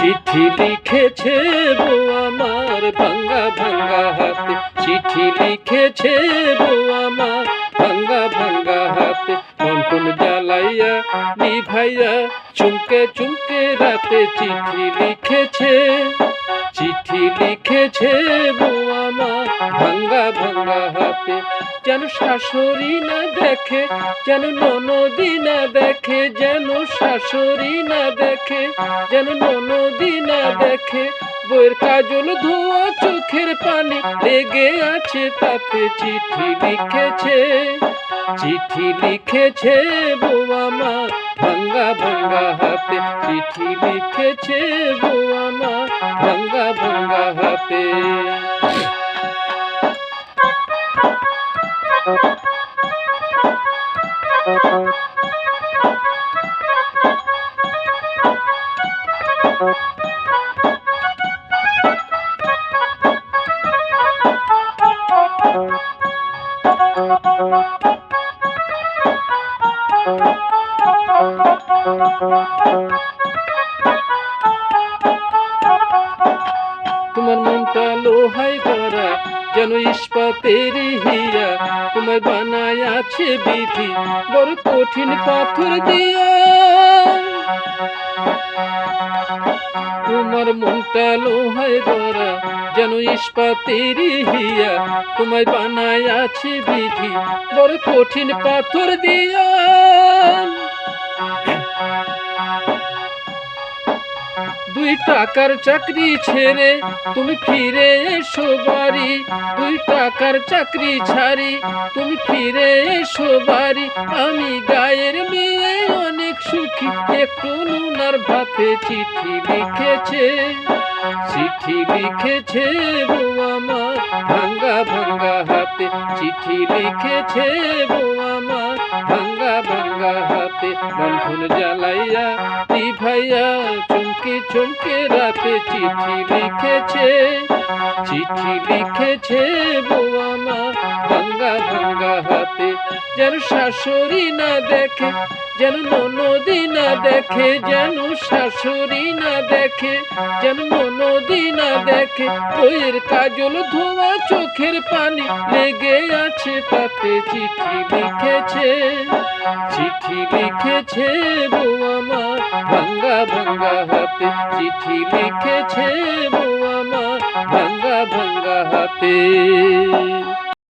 চিঠি লিখেছে বউ আমার ভাঙ্গা ভাঙ্গা হাতে, চিঠি লিখেছে বউ আমার ভাঙ্গা ভাঙ্গা হাতে। মন জ্বালাইয়া নিভাইয়া চুমকে চুমকে রাতে চিঠি লিখেছে, চিঠি লিখেছে বউ আমার ভাঙ্গা ভাঙ্গা হাতে। যেন শাশুড়ি না দেখে, যেন ননদি না দেখে, যেন শাশুড়ি না দেখে, যেন ননদি না দেখে। বইয়ের কাজল ধোয়া চোখের পানি লেগে আছে তাতে চিঠি লিখেছে, চিঠি লিখেছে বউ আমার ভাঙ্গা ভাঙ্গা হাতে, চিঠি লিখেছে বউ আমার ভাঙ্গা ভাঙ্গা হাতে। তোমার মনটা লোহায় গড়া যেন ইস্পাতের হিয়া, তোমার বানায় আছে বিধি বড় কঠিন পাথর দিয়া। তোমার মনটা লোহায় গড়া যেন ইস্পাতের হিয়া, তোমায় বানায় আছে বিধি বড় কঠিন পাথর দিয়া। দুই টাকার চাকরি ছেড়ে তুমি ফিরে এসো বাড়ি, দুই টাকার চাকরি ছাড়ি তুমি ফিরে এসো বাড়ি। আমি গায়ের মেয়ে অনেক সুখী, একটু নুনার ভাতে চিঠি লিখেছে, চিঠি লিখেছে বউ আমার ভাঙ্গা ভাঙ্গা হাতে, চিঠি লিখেছে বউ আমার ভাঙ্গা ভাঙ্গা হাতে। মন জ্বালাইয়া নিভাইয়া চমকে চমকে রাতে চিঠি লিখেছে, চিঠি লিখেছে বউ আমার ভাঙ্গা ভাঙ্গা হাতে। যেন শাশুড়ি না দেখে, যেন ননদি না দেখে, যেন শাশুড়ি না দেখে, যেন ননদি না দেখে। বইয়ের কাজল ধোয়া চোখের পানি লেগে আছে তাতে চিঠি লিখেছে, চিঠি লিখেছে বউ আমার ভাঙ্গা ভাঙ্গা হাতে, চিঠি লিখেছে বউ আমার ভাঙ্গা ভাঙ্গা হাতে।